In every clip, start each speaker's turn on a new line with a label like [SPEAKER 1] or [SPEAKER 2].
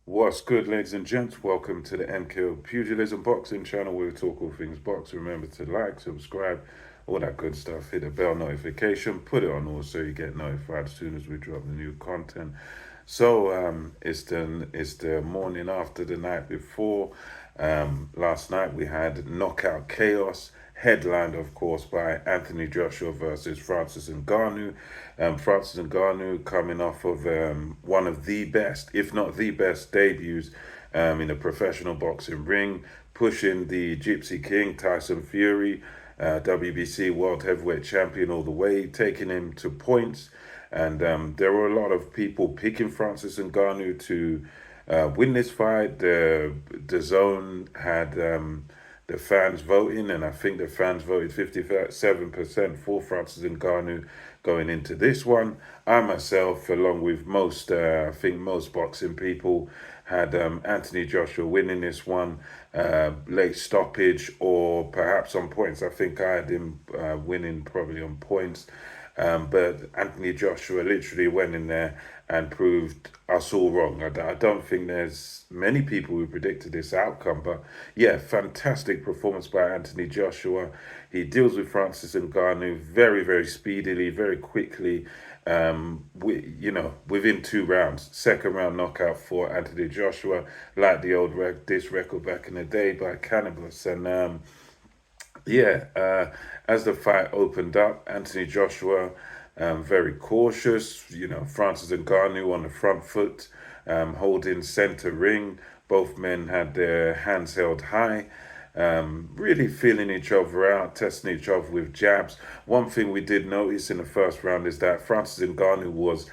[SPEAKER 1] What's good, ladies and gents? Welcome to the MKO Pugilism Boxing channel where we talk all things boxing. Remember to like, subscribe, all that good stuff. Hit the bell notification, put it on all so you get notified as soon as we drop the new content. It's the morning after the night before. Last night we had Knockout Chaos, headlined of course by Anthony Joshua versus Francis Ngannou. Francis Ngannou coming off of one of the best, if not the best, debuts in a professional boxing ring, pushing the Gypsy King Tyson Fury, WBC World Heavyweight Champion all the way, taking him to points. And there were a lot of people picking Francis Ngannou to win this fight. The zone had the fans voting, and I think the fans voted 57% for Francis Ngannou going into this one. I myself, along with I think most boxing people, had Anthony Joshua winning this one, late stoppage or perhaps on points. I think I had him winning probably on points. But Anthony Joshua literally went in there and proved us all wrong. I don't think there's many people who predicted this outcome, but yeah, fantastic performance by Anthony Joshua. He deals with Francis Ngannou very, very speedily, very quickly. Within 2 rounds, second round knockout for Anthony Joshua, like the old this record back in the day by Cannabis, and yeah, as the fight opened up, Anthony Joshua, very cautious. Francis Ngannou on the front foot, holding center ring. Both men had their hands held high, really feeling each other out, testing each other with jabs. One thing we did notice in the first round is that Francis Ngannou was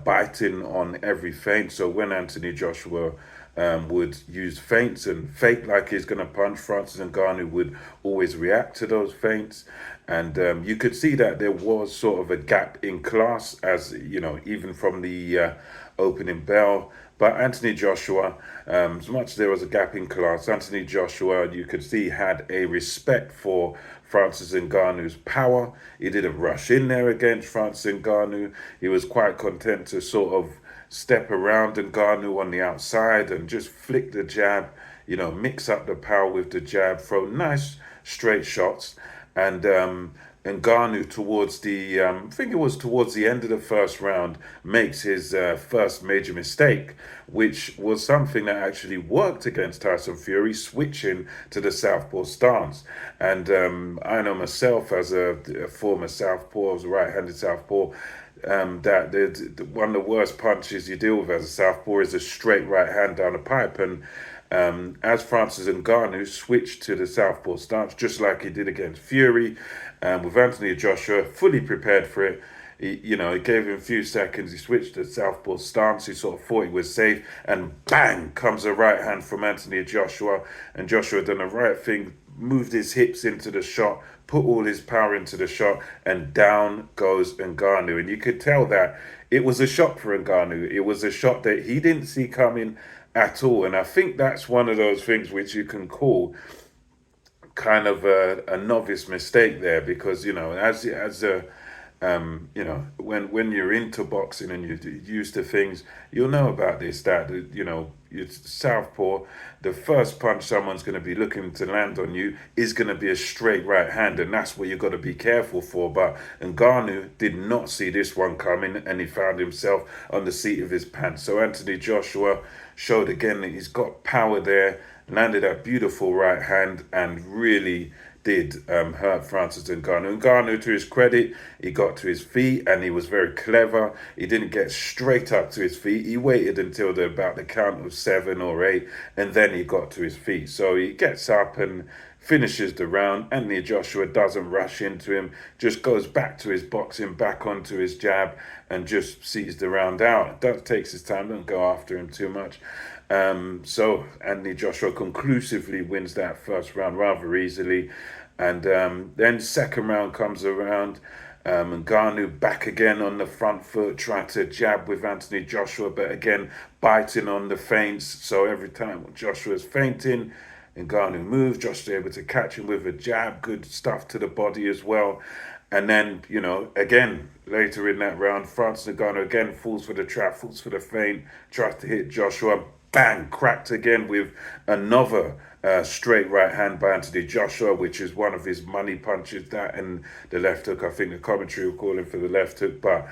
[SPEAKER 1] biting on every feint. So when Anthony Joshua would use feints and fake like he's going to punch, Francis Ngannou would always react to those feints. And you could see that there was sort of a gap in class, as even from the opening bell. But Anthony Joshua, as much as there was a gap in class, Anthony Joshua, you could see, had a respect for Francis Ngannou's power. He didn't rush in there against Francis Ngannou. He was quite content to sort of step around Ngannou on the outside and just flick the jab, mix up the power with the jab, throw nice straight shots. And Ngannou towards I think it was towards the end of the first round, makes his first major mistake, which was something that actually worked against Tyson Fury, switching to the southpaw stance. And I know myself as a former southpaw, I was a right-handed southpaw, that one of the worst punches you deal with as a southpaw is a straight right hand down the pipe. And as Francis Ngannou switched to the southpaw stance, just like he did against Fury, with Anthony Joshua fully prepared for it. It gave him a few seconds. He switched to southpaw stance. He sort of thought he was safe, and bang comes a right hand from Anthony Joshua. And Joshua done the right thing, moved his hips into the shot, put all his power into the shot, and down goes Ngannou. And you could tell that it was a shot for Ngannou. It was a shot that he didn't see coming at all. And I think that's one of those things which you can call kind of a novice mistake there, because when you're into boxing and you're used to things, you'll know about this, that it's southpaw. The first punch someone's going to be looking to land on you is going to be a straight right hand, and that's what you've got to be careful for. But Ngannou did not see this one coming, and he found himself on the seat of his pants. So Anthony Joshua showed again that he's got power there, landed a beautiful right hand, and really did hurt Francis Ngannou. Ngannou, to his credit, he got to his feet and he was very clever. He didn't get straight up to his feet. He waited until about the count of 7 or 8, and then he got to his feet. So he gets up and finishes the round. Anthony Joshua doesn't rush into him, just goes back to his boxing, back onto his jab, and just sees the round out. Takes his time, don't go after him too much. So Anthony Joshua conclusively wins that first round rather easily. And then second round comes around. Ngannou back again on the front foot, trying to jab with Anthony Joshua, but again biting on the feints. So every time Joshua's feinting, Ngannou moves, Joshua able to catch him with a jab, good stuff to the body as well. And then, again, later in that round, Francis Ngannou again falls for the trap, falls for the feint, tries to hit Joshua, bang, cracked again with another straight right hand by Anthony Joshua, which is one of his money punches. That and the left hook. I think the commentary were calling for the left hook, but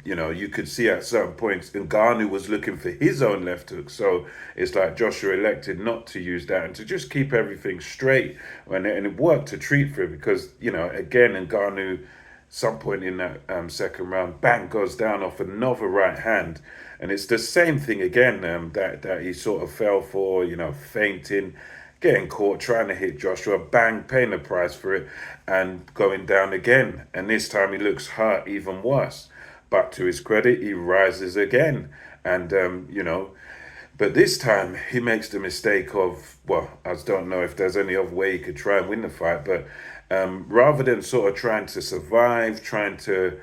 [SPEAKER 1] you could see at certain points Ngannou was looking for his own left hook. So it's like Joshua elected not to use that and to just keep everything straight, and it worked to treat for it because again Ngannou some point in that second round, bang, goes down off another right hand. And it's the same thing again that he sort of fell for, fainting, getting caught, trying to hit Joshua, bang, paying the price for it, and going down again. And this time he looks hurt even worse. But to his credit, he rises again. And, but this time he makes the mistake of, well, I don't know if there's any other way he could try and win the fight, but rather than sort of trying to survive, trying to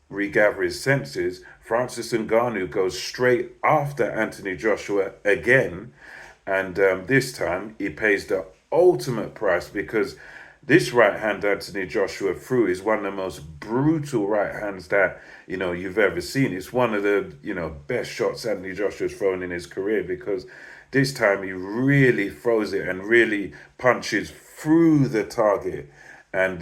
[SPEAKER 1] regather his senses, Francis Ngannou goes straight after Anthony Joshua again. And this time he pays the ultimate price because this right hand Anthony Joshua threw is one of the most brutal right hands that you've ever seen. It's one of the best shots Anthony Joshua's thrown in his career because this time he really throws it and really punches through the target and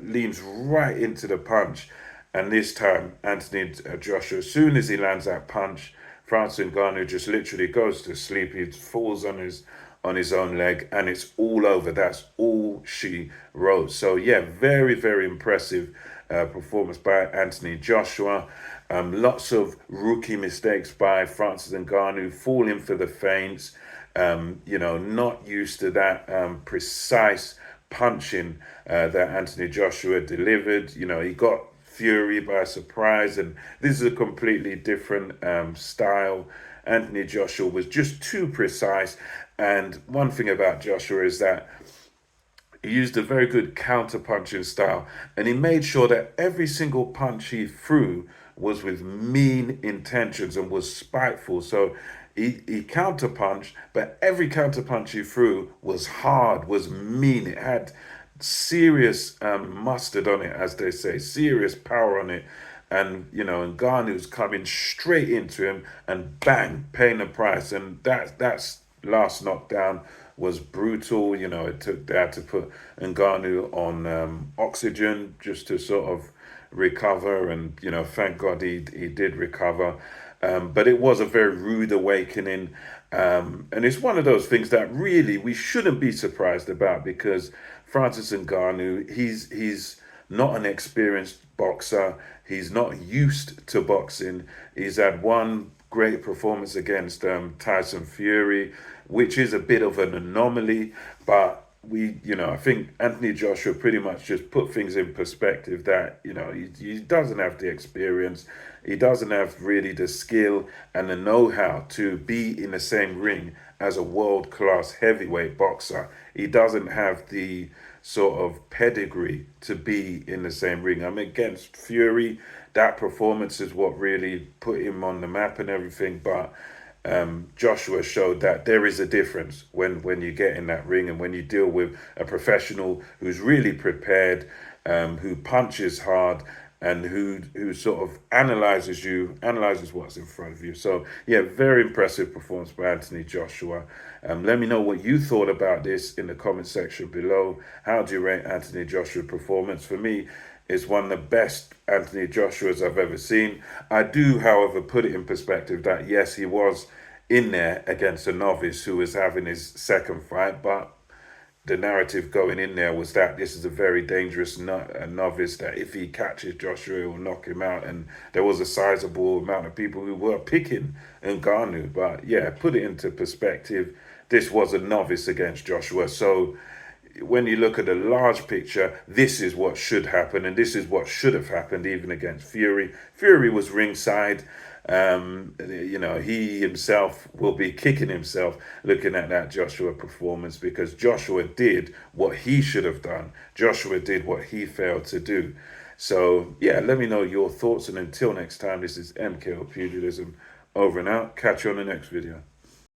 [SPEAKER 1] leans right into the punch. And this time Anthony Joshua, as soon as he lands that punch, Francis Ngannou just literally goes to sleep. He falls on his own leg, and it's all over. That's all she wrote. So yeah, very, very impressive performance by Anthony Joshua. Lots of rookie mistakes by Francis Ngannou, falling for the feints. Not used to that precise punching that Anthony Joshua delivered. He got Fury by surprise, and this is a completely different style. Anthony Joshua was just too precise, and one thing about Joshua is that he used a very good counter punching style, and he made sure that every single punch he threw was with mean intentions and was spiteful. So he counter punched, but every counter punch he threw was hard, was mean. It had serious mustard on it, as they say, serious power on it. And Ngannou's coming straight into him and bang, paying the price. And that's last knockdown was brutal. They had to put Ngannou on oxygen just to sort of recover, and thank God he did recover. But it was a very rude awakening, and it's one of those things that really we shouldn't be surprised about because Francis Ngannou, he's not an experienced boxer. He's not used to boxing. He's had one great performance against Tyson Fury, which is a bit of an anomaly, but I think Anthony Joshua pretty much just put things in perspective that, he doesn't have the experience. He doesn't have really the skill and the know-how to be in the same ring as a world-class heavyweight boxer. He doesn't have the sort of pedigree to be in the same ring. Against Fury, that performance is what really put him on the map and everything, but Joshua showed that there is a difference when you get in that ring and when you deal with a professional who's really prepared, who punches hard, and who sort of analyzes what's in front of you. So yeah, very impressive performance by Anthony Joshua. Let me know what you thought about this in the comment section below. How do you rate Anthony Joshua's performance? For me, it's one of the best Anthony Joshua's I've ever seen. I do, however, put it in perspective that yes, he was in there against a novice who was having his second fight, but the narrative going in there was that this is a very dangerous novice, that if he catches Joshua, it will knock him out. And there was a sizable amount of people who were picking Ngannou. But yeah, put it into perspective, this was a novice against Joshua. So when you look at the large picture, this is what should happen, and this is what should have happened even against Fury. Fury was ringside. He himself will be kicking himself looking at that Joshua performance because Joshua did what he should have done. Joshua did what he failed to do. So yeah, let me know your thoughts, and until next time, this is MKO Pugilism over and out. Catch you on the next video.